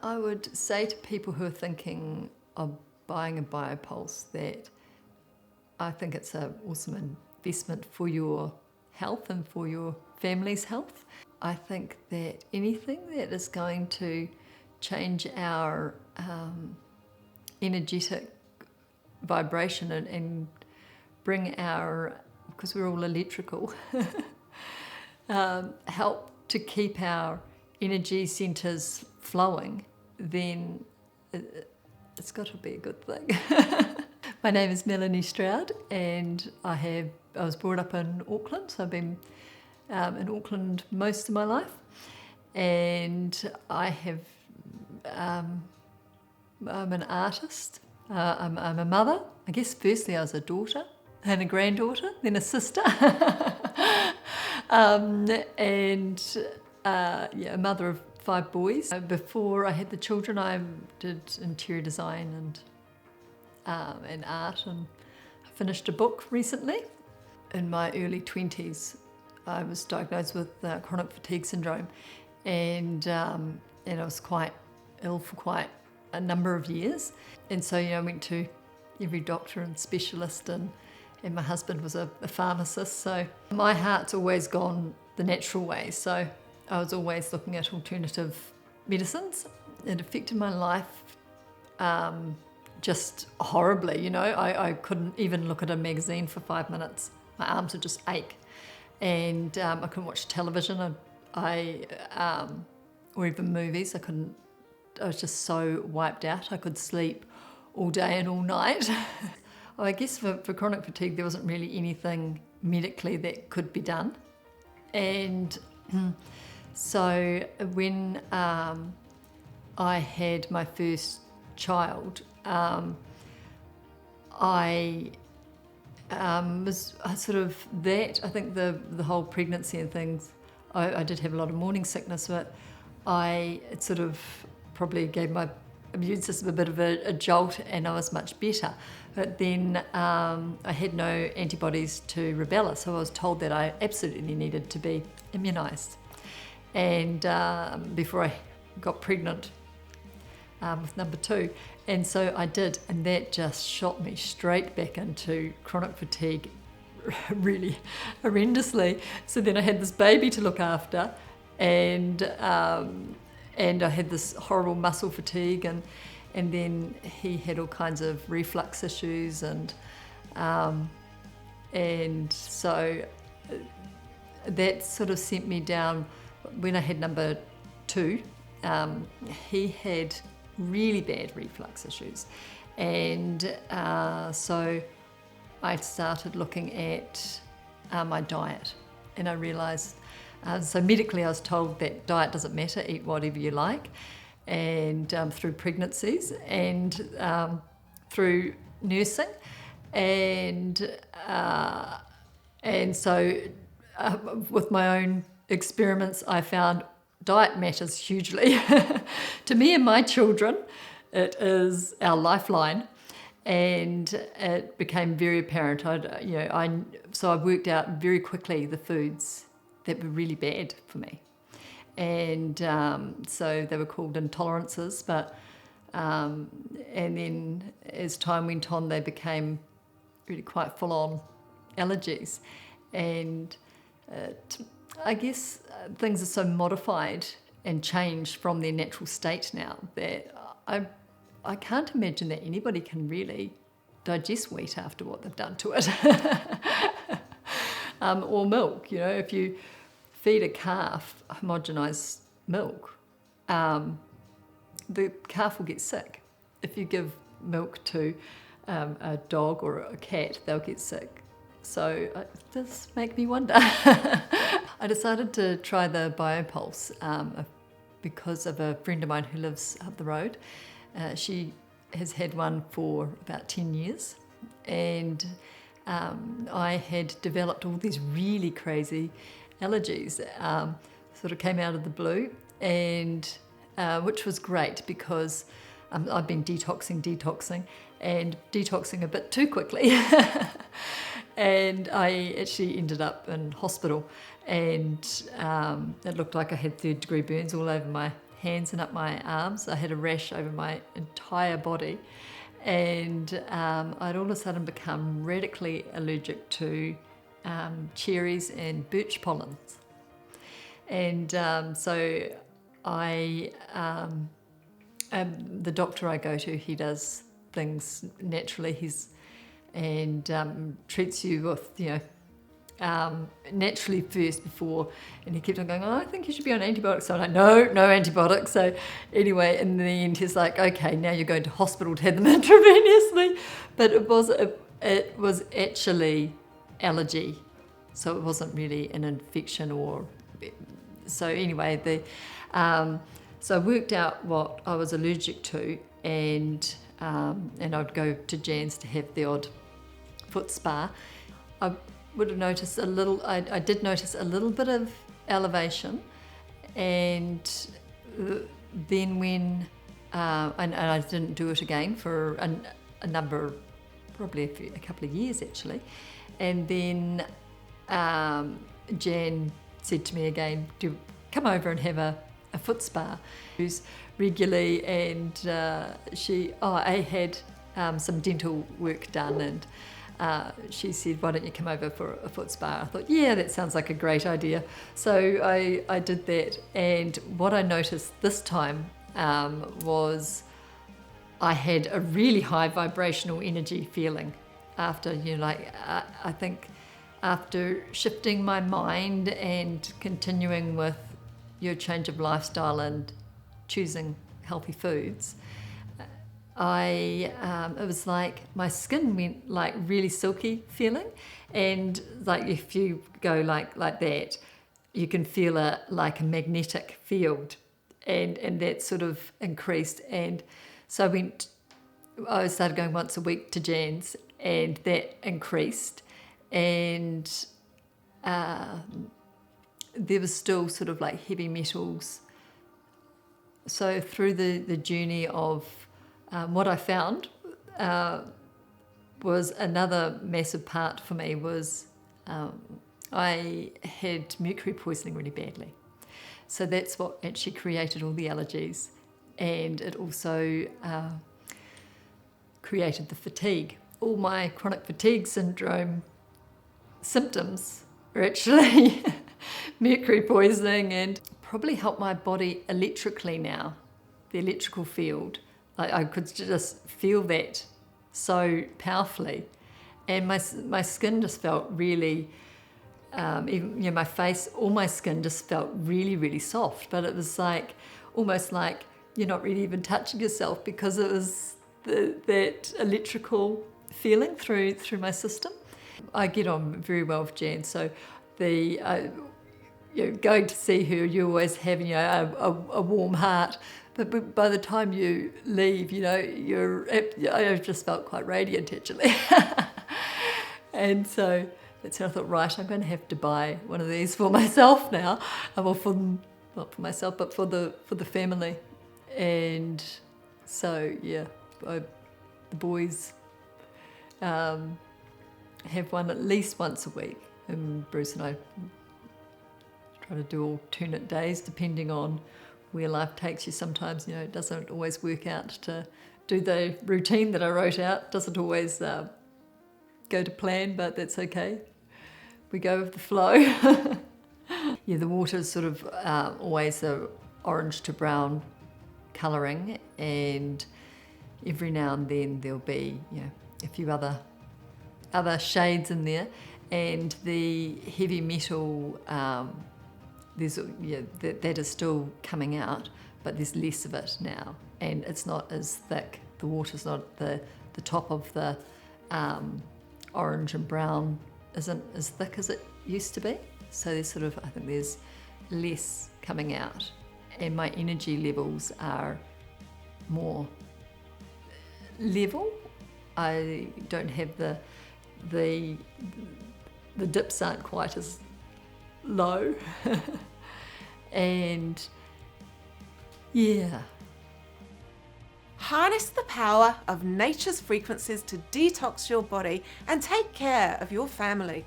I would say to people who are thinking of buying a BioPulse that I think it's an awesome investment for your health and for your family's health. I think that anything that is going to change our energetic vibration and bring our, because we're all electrical, help to keep our energy centres flowing, then it's got to be a good thing. My name is Melanie Stroud, and I was brought up in Auckland, so I've been in Auckland most of my life, and I'm an artist. I'm a mother. I guess firstly I was a daughter and a granddaughter, then a sister, a mother of 5 boys. Before I had the children, I did interior design and art, and I finished a book recently. In my early 20s, I was diagnosed with chronic fatigue syndrome, and I was quite ill for quite a number of years. And so, I went to every doctor and specialist, and my husband was a pharmacist, so my heart's always gone the natural way. So I was always looking at alternative medicines. It affected my life just horribly, I couldn't even look at a magazine for 5 minutes. My arms would just ache, and I couldn't watch television, or even movies. I was just so wiped out. I could sleep all day and all night. I guess for chronic fatigue, there wasn't really anything medically that could be done. And so when I had my first child, I think the whole pregnancy and things, I did have a lot of morning sickness, but it sort of probably gave my immune system a bit of a jolt, and I was much better. But then I had no antibodies to rubella, so I was told that I absolutely needed to be immunised. And before I got pregnant with number 2, and so I did, and that just shot me straight back into chronic fatigue, really horrendously. So then I had this baby to look after, and I had this horrible muscle fatigue, and then he had all kinds of reflux issues, and so that sort of sent me down. When I had number 2, he had really bad reflux issues, and so I started looking at my diet, and I realised, so medically I was told that diet doesn't matter, eat whatever you like, and through pregnancies and through nursing, and so with my own experiments, I found diet matters hugely. To me and my children, it is our lifeline, and it became very apparent. So I worked out very quickly the foods that were really bad for me, and so they were called intolerances. But and then as time went on, they became really quite full-on allergies, and I guess things are so modified and changed from their natural state now that I can't imagine that anybody can really digest wheat after what they've done to it. Or milk, if you feed a calf homogenised milk, the calf will get sick. If you give milk to a dog or a cat, they'll get sick. So it does make me wonder. I decided to try the BioPulse because of a friend of mine who lives up the road. She has had one for about 10 years, and I had developed all these really crazy allergies, sort of came out of the blue, and which was great because I've been detoxing and detoxing a bit too quickly. And I actually ended up in hospital, and it looked like I had 3rd-degree burns all over my hands and up my arms. I had a rash over my entire body, and I'd all of a sudden become radically allergic to cherries and birch pollens. And so the doctor I go to, he does things naturally. Treats you with, naturally first before, and he kept on going, oh, I think you should be on antibiotics. So I'm like, no antibiotics. So anyway, in the end, he's like, okay, now you're going to hospital to have them intravenously. But it was actually allergy, so it wasn't really an infection or. So anyway, so I worked out what I was allergic to, and I'd go to Jan's to have the odd foot spa. I would have noticed I did notice a little bit of elevation, and then when, and I didn't do it again for a number, probably a couple of years actually, and then Jan said to me again, do come over and have a foot spa. Who's regularly, and I had some dental work done, and she said, why don't you come over for a foot spa? I thought, yeah, that sounds like a great idea. So I did that, and what I noticed this time was I had a really high vibrational energy feeling after, I think after shifting my mind and continuing with your change of lifestyle and choosing healthy foods, it was like my skin went like really silky feeling, and like if you go like that, you can feel like a magnetic field, and that sort of increased. And so I started going once a week to Jan's, and that increased, and there was still sort of like heavy metals. So through the journey of what I found was another massive part for me was I had mercury poisoning really badly. So that's what actually created all the allergies, and it also created the fatigue. All my chronic fatigue syndrome symptoms are actually mercury poisoning, and probably helped my body electrically now, the electrical field. I could just feel that so powerfully, and my skin just felt really, even my face, all my skin just felt really, really soft. But it was like almost like you're not really even touching yourself, because it was that electrical feeling through my system. I get on very well with Jan, so going to see her, you always have a warm heart, but by the time you leave, I just felt quite radiant actually. And so that's when I thought, right, I'm going to have to buy one of these for myself now. Well, not for myself, but for the family. And so yeah, the boys have one at least once a week, and Bruce and I try to do alternate days depending on where life takes you. Sometimes it doesn't always work out to do the routine that I wrote out. Doesn't always go to plan, but that's okay. We go with the flow. Yeah, the water's sort of always a orange to brown colouring, and every now and then there'll be a few other shades in there, and the heavy metal that is still coming out, but there's less of it now, and it's not as thick. The water's not the top of the orange and brown isn't as thick as it used to be. So I think there's less coming out, and my energy levels are more level. I don't have the dips aren't quite as low. And yeah. Harness the power of nature's frequencies to detox your body and take care of your family.